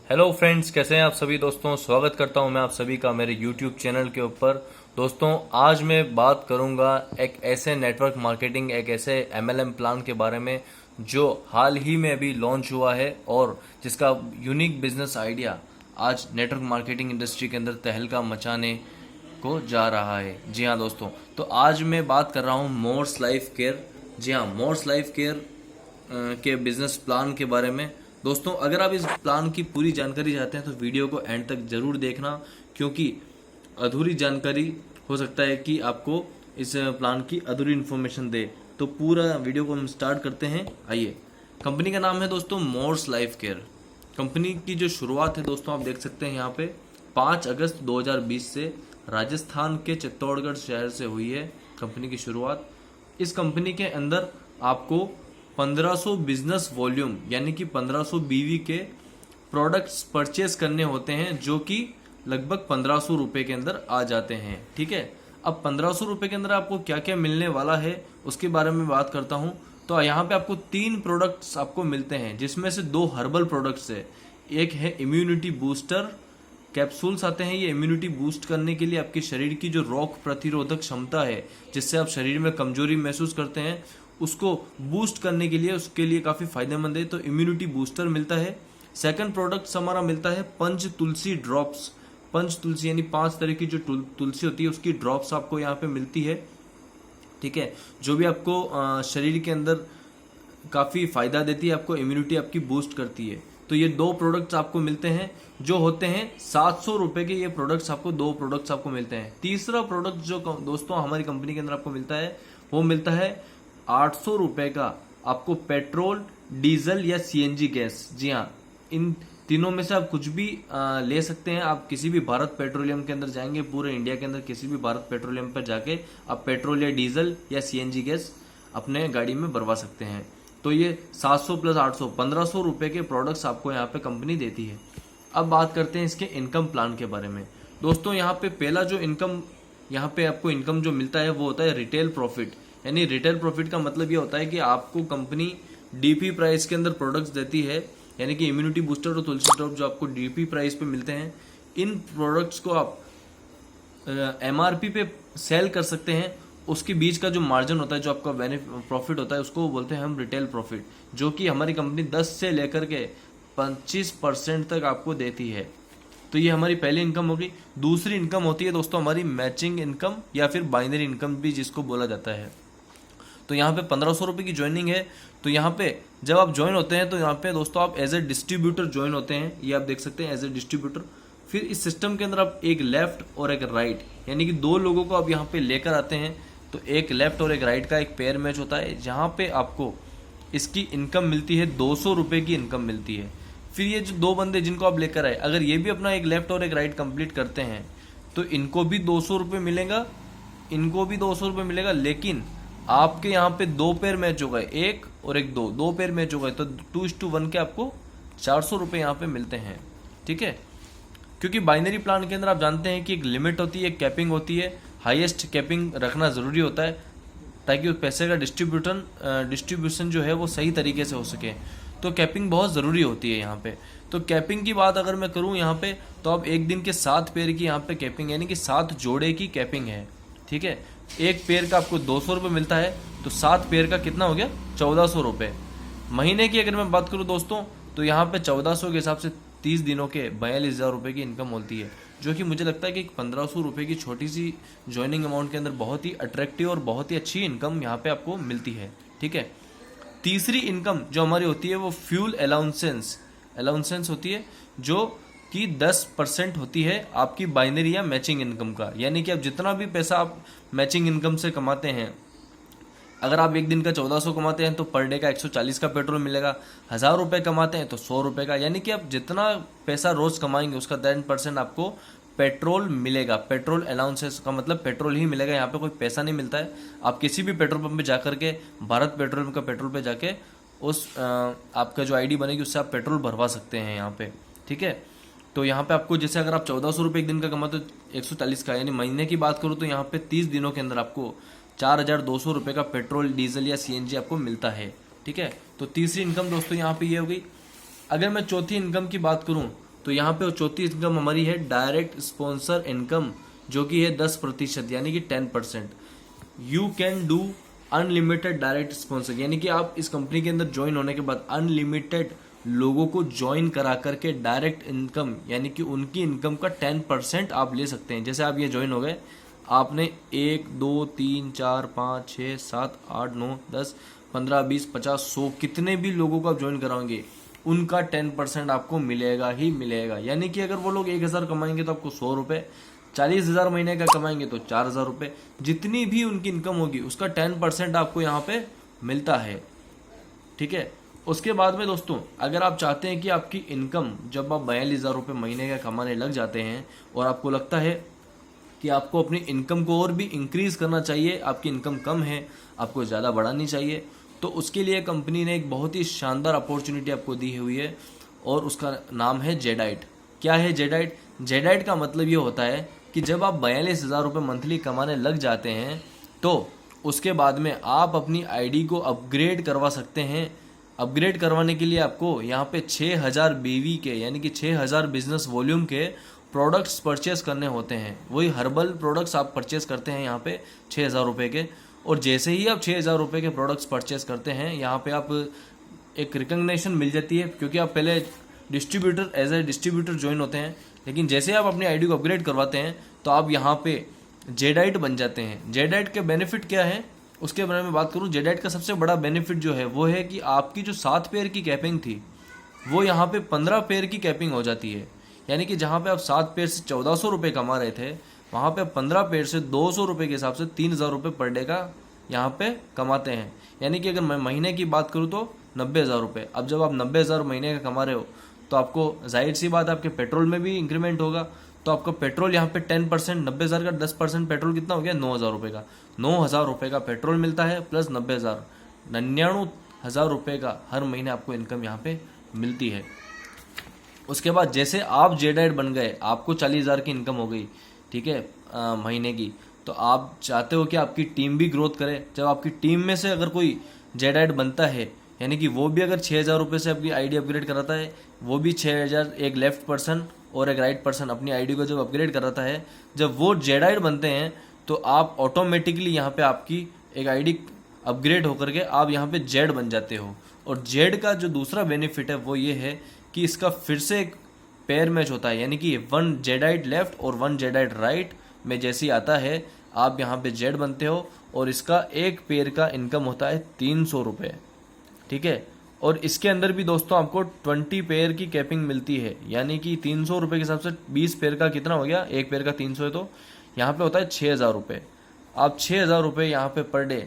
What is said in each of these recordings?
Hello friends, कैसे हैं आप सभी दोस्तों। स्वागत करता हूं मैं आप सभी का मेरे यूट्यूब चैनल के ऊपर। दोस्तों, आज मैं बात करूंगा एक ऐसे नेटवर्क मार्केटिंग, एक ऐसे एमएलएम प्लान के बारे में जो हाल ही में अभी लॉन्च हुआ है और जिसका यूनिक बिजनेस आइडिया आज नेटवर्क मार्केटिंग इंडस्ट्री के अंदर तहलका मचाने को जा रहा है। जी हाँ दोस्तों, तो आज मैं बात कर रहा हूँ मोर्स लाइफ केयर। जी हाँ, मोर्स लाइफ केयर के बिजनेस प्लान के बारे में। दोस्तों, अगर आप इस प्लान की पूरी जानकारी चाहते हैं तो वीडियो को एंड तक जरूर देखना, क्योंकि अधूरी जानकारी हो सकता है कि आपको इस प्लान की अधूरी इन्फॉर्मेशन दे। तो पूरा वीडियो को हम स्टार्ट करते हैं। आइए, कंपनी का नाम है दोस्तों मोर्स लाइफ केयर। कंपनी की जो शुरुआत है दोस्तों, आप देख सकते हैं यहाँ पे 5 अगस्त 2020 से राजस्थान के चित्तौड़गढ़ शहर से हुई है कंपनी की शुरुआत। इस कंपनी के अंदर आपको 1500 बिजनेस वॉल्यूम यानी कि 1500 बीवी के प्रोडक्ट्स परचेस करने होते हैं, जो कि लगभग 1500 रुपए के अंदर आ जाते हैं। ठीक है, अब 1500 रुपए के अंदर आपको क्या क्या मिलने वाला है उसके बारे में बात करता हूं। तो यहाँ पे आपको 3 प्रोडक्ट्स आपको मिलते हैं, जिसमें से 2 हर्बल प्रोडक्ट्स है। एक है इम्यूनिटी बूस्टर कैप्सूल्स आते हैं। ये इम्यूनिटी बूस्ट करने के लिए आपके शरीर की जो रोग प्रतिरोधक क्षमता है, जिससे आप शरीर में कमजोरी महसूस करते हैं, उसको बूस्ट करने के लिए, उसके लिए काफी फायदेमंद है। तो इम्यूनिटी बूस्टर मिलता है। सेकंड प्रोडक्ट हमारा मिलता है पंच तुलसी ड्रॉप्स। पंच तुलसी यानी 5 तरह की जो तुलसी होती है उसकी ड्रॉप्स आपको यहाँ पे मिलती है। ठीक है, जो भी आपको शरीर के अंदर काफी फायदा देती है, आपको इम्यूनिटी आपकी बूस्ट करती है। तो ये 2 प्रोडक्ट्स आपको मिलते हैं, जो होते हैं 700 रुपए के। ये प्रोडक्ट्स आपको 2 प्रोडक्ट्स आपको मिलते हैं। तीसरा प्रोडक्ट जो दोस्तों हमारी कंपनी के अंदर आपको मिलता है, वो मिलता है 800 रुपए का आपको पेट्रोल, डीजल या सीएनजी गैस। जी हाँ, इन तीनों में से आप कुछ भी ले सकते हैं। आप किसी भी भारत पेट्रोलियम के अंदर जाएंगे, पूरे इंडिया के अंदर किसी भी भारत पेट्रोलियम पर जाके आप पेट्रोल या डीजल या सीएनजी गैस अपने गाड़ी में भरवा सकते हैं। तो ये 700 प्लस 800 1500 रुपए के प्रोडक्ट्स आपको यहाँ पे कंपनी देती है। अब बात करते हैं इसके इनकम प्लान के बारे में। दोस्तों, यहाँ पे पहला जो इनकम, यहाँ पे आपको इनकम जो मिलता है वो होता है रिटेल प्रॉफिट। यानी रिटेल प्रॉफिट का मतलब ये होता है कि आपको कंपनी डीपी प्राइस के अंदर प्रोडक्ट्स देती है, यानी कि इम्यूनिटी बूस्टर और तुलसी ड्रॉप जो आपको डीपी प्राइस पे मिलते हैं, इन प्रोडक्ट्स को आप एमआरपी पे सेल कर सकते हैं। उसके बीच का जो मार्जिन होता है, जो आपका प्रॉफिट होता है, उसको बोलते हैं हम रिटेल प्रॉफिट, जो कि हमारी कंपनी 10 से लेकर के 25% तक आपको देती है। तो ये हमारी पहली इनकम होगी। दूसरी इनकम होती है दोस्तों हमारी मैचिंग इनकम या फिर बाइनरी इनकम भी जिसको बोला जाता है। तो यहाँ पे 1500 रुपए की ज्वाइनिंग है। तो यहाँ पे जब आप ज्वाइन होते हैं तो यहाँ पे दोस्तों आप एज ए डिस्ट्रीब्यूटर ज्वाइन होते हैं। ये आप देख सकते हैं एज ए डिस्ट्रीब्यूटर। फिर इस सिस्टम के अंदर आप एक लेफ्ट और एक राइट, यानी कि 2 लोगों को आप यहाँ पे लेकर आते हैं। तो एक लेफ्ट और एक राइट का एक पेयर मैच होता है, जहाँ पे आपको इसकी इनकम मिलती है 200 रुपए की इनकम मिलती है। फिर ये जो 2 बंदे जिनको आप लेकर आए, अगर ये भी अपना एक लेफ्ट और एक राइट कंप्लीट करते हैं तो इनको भी 200 रुपये मिलेगा, इनको भी 200 रुपये मिलेगा। लेकिन आपके यहाँ पे 2 पेयर मैच हो गए, 1 और 1 2 पेयर मैच हो गए, तो 2:1 के आपको 400 रुपये यहाँ पे मिलते हैं। ठीक है, क्योंकि बाइनरी प्लान के अंदर आप जानते हैं कि एक लिमिट होती है, एक कैपिंग होती है। हाईएस्ट कैपिंग रखना जरूरी होता है ताकि उस पैसे का डिस्ट्रीब्यूशन जो है वो सही तरीके से हो सके। तो कैपिंग बहुत ज़रूरी होती है यहाँ पे। तो कैपिंग की बात अगर मैं करूँ यहाँ पे, तो अब एक दिन के 7 पेयर की यहाँ पे कैपिंग, यानी कि 7 जोड़े की कैपिंग है। ठीक है, एक पेयर का आपको 200 रुपये मिलता है, तो 7 पेयर का कितना हो गया, 1400 रुपये। महीने की अगर मैं बात करूँ दोस्तों, तो यहाँ पे 1400 के हिसाब से 30 दिनों के 42,000 रुपये की इनकम होती है, जो कि मुझे लगता है कि 1500 रुपये की छोटी सी ज्वाइनिंग अमाउंट के अंदर बहुत ही अट्रैक्टिव और बहुत ही अच्छी इनकम यहाँ पे आपको मिलती है। ठीक है, तीसरी इनकम जो हमारी होती है वो फ्यूल अलाउंसेंस होती है, जो कि 10% होती है आपकी बाइनरी या मैचिंग इनकम का। यानी कि आप जितना भी पैसा आप मैचिंग इनकम से कमाते हैं, अगर आप एक दिन का 1400 कमाते हैं तो पर डे का 140 का पेट्रोल मिलेगा। 1000 रुपये कमाते हैं तो 100 रुपये का, यानी कि आप जितना पैसा रोज कमाएंगे उसका 10% आपको पेट्रोल मिलेगा। पेट्रोल अलाउंसेस का मतलब पेट्रोल ही मिलेगा, यहाँ पे कोई पैसा नहीं मिलता है। आप किसी भी पेट्रोल पंप पे जाकर के, भारत पेट्रोलियम का पेट्रोल पे जाके उस आपका जो आईडी बनेगी उससे आप पेट्रोल भरवा सकते हैं यहाँ पे। ठीक है, तो यहाँ पे आपको जैसे अगर आप 1400 रुपये एक दिन का कमाते हो 140 का, यानी महीने की बात करूँ तो यहाँ पे 30 दिनों के अंदर आपको 4200 रुपये का पेट्रोल, डीजल या सीएनजी आपको मिलता है। ठीक है, तो तीसरी इनकम दोस्तों यहाँ पे ये हो गई। अगर मैं चौथी इनकम की बात करूँ तो यहाँ पे चौथी इनकम हमारी है डायरेक्ट स्पॉन्सर इनकम, जो कि है 10%, यानी कि 10%। You can do unlimited direct sponsor, यानी कि आप इस कंपनी के अंदर ज्वाइन होने के बाद अनलिमिटेड लोगों को ज्वाइन करा करके डायरेक्ट इनकम, यानी कि उनकी इनकम का 10% आप ले सकते हैं। जैसे आप ये ज्वाइन हो गए, आपने 1 2 3 4 5 6 7 8 9 10 15 20 50 100 कितने भी लोगों को आप ज्वाइन कराओगे, उनका 10% आपको मिलेगा ही मिलेगा। यानी कि अगर वो लोग 1000 कमाएंगे तो आपको 100 रुपये, 40,000 महीने का कमाएंगे तो 4,000 रुपये, जितनी भी उनकी इनकम होगी उसका 10% आपको यहाँ पे मिलता है। ठीक है। उसके बाद में दोस्तों, अगर आप चाहते हैं कि आपकी इनकम जब आप 42,000 रुपये महीने का कमाने लग जाते हैं और आपको लगता है कि आपको अपनी इनकम को और भी इंक्रीज करना चाहिए, आपकी इनकम कम है, आपको ज़्यादा बढ़ानी चाहिए, तो उसके लिए कंपनी ने एक बहुत ही शानदार अपॉर्चुनिटी आपको दी हुई है और उसका नाम है जेडाइट। क्या है जेडाइट? जेडाइट का मतलब ये होता है कि जब आप 42,000 रुपये मंथली कमाने लग जाते हैं तो उसके बाद में आप अपनी आईडी को अपग्रेड करवा सकते हैं। अपग्रेड करवाने के लिए आपको यहाँ पे 6,000 बीवी के, यानी कि 6,000 बिजनेस वॉल्यूम के प्रोडक्ट्स परचेस करने होते हैं। वही हर्बल प्रोडक्ट्स आप परचेस करते हैं यहाँ पे 6,000 रुपये के, और जैसे ही आप 6,000 रुपये के प्रोडक्ट्स परचेस करते हैं, यहाँ पे आप एक रिकग्निशन मिल जाती है, क्योंकि आप पहले distributor as a distributor join होते हैं, लेकिन जैसे आप अपनी आईडी को अपग्रेड करवाते हैं तो आप यहाँ पे जेडाइट बन जाते हैं। जेडाइट के बेनिफिट क्या है उसके बारे में बात करूँ। जेडाइट का सबसे बड़ा बेनिफिट जो है वो है कि आपकी जो 7 पेयर की कैपिंग थी वो यहाँ पे 15 पेयर की कैपिंग हो जाती है। यानी कि जहाँ पे आप 7 पेयर से 1,400 रुपये कमा रहे थे, वहाँ पे 15 पेयर से 200 रुपये के हिसाब से 3,000 रुपये पर डे का यहाँ पे कमाते हैं। यानी कि अगर मैं महीने की बात करूँ तो 90,000 रुपये। अब जब आप 90,000 महीने का कमा रहे हो तो आपको जाहिर सी बात आपके पेट्रोल में भी इंक्रीमेंट होगा, तो आपका पेट्रोल यहाँ पे 10%, 90,000 का 10% पेट्रोल कितना हो गया? 9,000 रुपये का। 9,000 रुपये का पेट्रोल मिलता है प्लस 90,000, 99,000 रुपये का हर महीने आपको इनकम यहाँ पे मिलती है। उसके बाद जैसे आप जेडाइट बन गए, आपको 40,000 की इनकम हो गई, ठीक है, महीने की, तो आप चाहते हो कि आपकी टीम भी ग्रोथ करे। जब आपकी टीम में से अगर कोई जेडाइट बनता है, यानी कि वो भी अगर 6,000 रुपये से अपनी आईडी अपग्रेड कराता है, वो भी 6,000, एक लेफ्ट पर्सन और एक राइट पर्सन अपनी आईडी को जब अपग्रेड कराता है, जब वो जेडाइट बनते हैं तो आप ऑटोमेटिकली यहाँ पे आपकी एक आईडी अपग्रेड होकर के आप यहाँ पे जेड बन जाते हो। और जेड का जो दूसरा बेनिफिट है वो ये है कि इसका फिर से एक पेयर मैच होता है, यानी कि 1 जेडाइट लेफ्ट और 1 जेडाइट राइट में जैसे ही आता है आप यहाँ पे जेड बनते हो, और इसका एक पेयर का इनकम होता है 300 रुपये। ठीक है। और इसके अंदर भी दोस्तों आपको 20 पेयर की कैपिंग मिलती है, यानी कि 300 रुपये के हिसाब से 20 पेयर का कितना हो गया? एक पेयर का 300 है, तो यहाँ पे होता है 6,000 रुपये। आप 6,000 रुपये यहाँ पे पर डे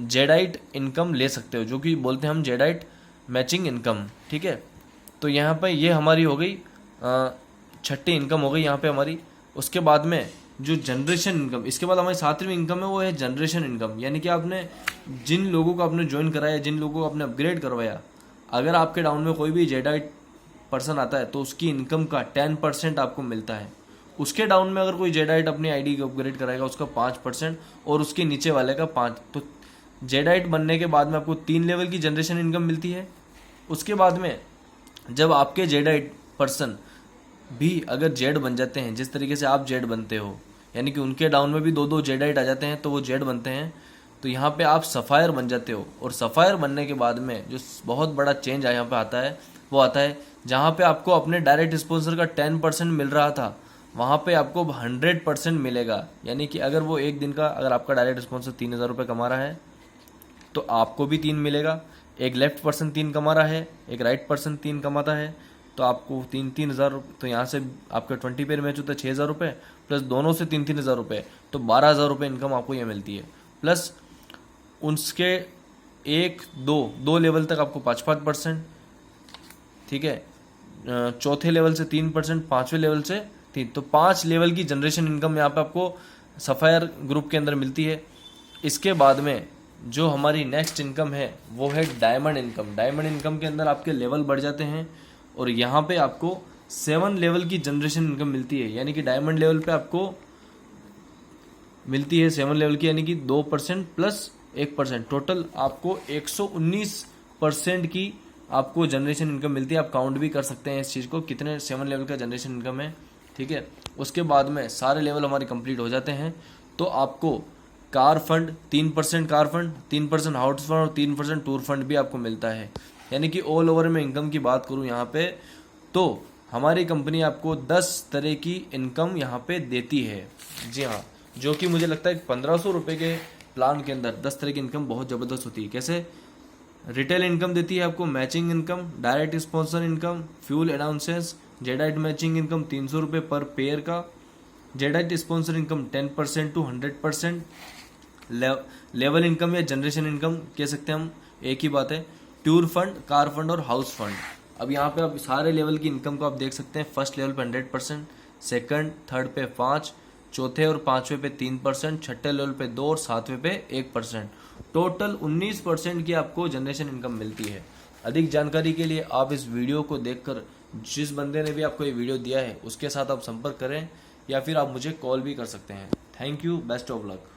जेडाइट इनकम ले सकते हो, जो कि बोलते हैं हम जेडाइट मैचिंग इनकम। ठीक है। तो यहाँ पे ये हमारी हो गई छठी इनकम हो गई यहाँ पे हमारी। उसके बाद में जो जनरेशन इनकम, इसके बाद हमारी 7वीं इनकम है वो है जनरेशन इनकम, यानी कि आपने जिन लोगों को आपने ज्वाइन कराया, जिन लोगों को आपने अपग्रेड करवाया, अगर आपके डाउन में कोई भी जेडाइट पर्सन आता है तो उसकी इनकम का 10% आपको मिलता है। उसके डाउन में अगर कोई जेडाइट अपनी आईडी को अपग्रेड कराएगा उसका 5% और उसके नीचे वाले का 5%। तो जेडाइट बनने के बाद में आपको 3 लेवल की जनरेशन इनकम मिलती है। उसके बाद में जब आपके जेडाइट पर्सन भी अगर जेड बन जाते हैं, जिस तरीके से आप जेड बनते हो, यानी कि उनके डाउन में भी 2-2 जेडाइट आ जाते हैं तो वो जेड बनते हैं, तो यहाँ पे आप सफ़ायर बन जाते हो। और सफ़ायर बनने के बाद में जो बहुत बड़ा चेंज यहाँ पे आता है वो आता है जहाँ पे आपको अपने डायरेक्ट स्पॉन्सर का 10% मिल रहा था, वहाँ पे आपको 100% मिलेगा। यानी कि अगर वो एक दिन का, अगर आपका डायरेक्ट स्पॉन्सर 3,000 रुपये कमा रहा है तो आपको भी 3 मिलेगा। एक लेफ्ट पर्सन 3 कमा रहा है, एक राइट पर्सन 3 कमाता है, तो आपको 3,000। तो यहाँ से आपका 20 पेयर मैच होता है 6,000 रुपये, प्लस दोनों से 3,000 रुपये, तो 12,000 रुपये इनकम आपको ये मिलती है। प्लस उसके 1-2 लेवल तक आपको 5%, ठीक है, चौथे लेवल से 3%, 5वें लेवल से 3, तो 5 लेवल की जनरेशन इनकम यहाँ पे आपको सफ़ायर ग्रुप के अंदर मिलती है। इसके बाद में जो हमारी नेक्स्ट इनकम है वो है डायमंड इनकम। डायमंड इनकम के अंदर आपके लेवल बढ़ जाते हैं और यहाँ पे आपको 7 लेवल की जनरेशन इनकम मिलती है, यानी कि डायमंड लेवल पे आपको मिलती है 7 लेवल की, यानी कि 2% प्लस 1%, टोटल आपको 119% की आपको जनरेशन इनकम मिलती है। आप काउंट भी कर सकते हैं इस चीज़ को, कितने 7 लेवल का जनरेशन इनकम है, ठीक है। उसके बाद में सारे लेवल हमारे कंप्लीट हो जाते हैं तो आपको car fund 3% car fund, 3% house fund और 3% टूर फंड भी आपको मिलता है। यानी कि ऑल ओवर में इनकम की बात करूं यहाँ पे तो हमारी कंपनी आपको 10 तरह की इनकम यहाँ पे देती है। जी हाँ, जो कि मुझे लगता है 1500 रुपये के प्लान के अंदर 10 तरह की इनकम बहुत ज़बरदस्त होती है। कैसे? रिटेल इनकम देती है आपको, matching income, direct sponsor income, fuel allowances, जेडाइट मैचिंग इनकम 300 रुपये पर पेयर का, जेडाइट sponsor income 10% to 100%, level income या जनरेशन इनकम कह सकते हैं हम, एक ही बात है, टूर फंड, कार फंड और हाउस फंड। अब यहाँ पे आप सारे लेवल की इनकम को आप देख सकते हैं। फर्स्ट लेवल पे 100%, सेकंड थर्ड पे 5, चौथे और पांचवे पे 3%, छठे लेवल पे 2 और सातवें पे 1%। टोटल 19% की आपको जनरेशन इनकम मिलती है। अधिक जानकारी के लिए आप इस वीडियो को देखकर जिस बंदे ने भी आपको ये वीडियो दिया है उसके साथ आप संपर्क करें या फिर आप मुझे कॉल भी कर सकते हैं। Thank you, best of luck.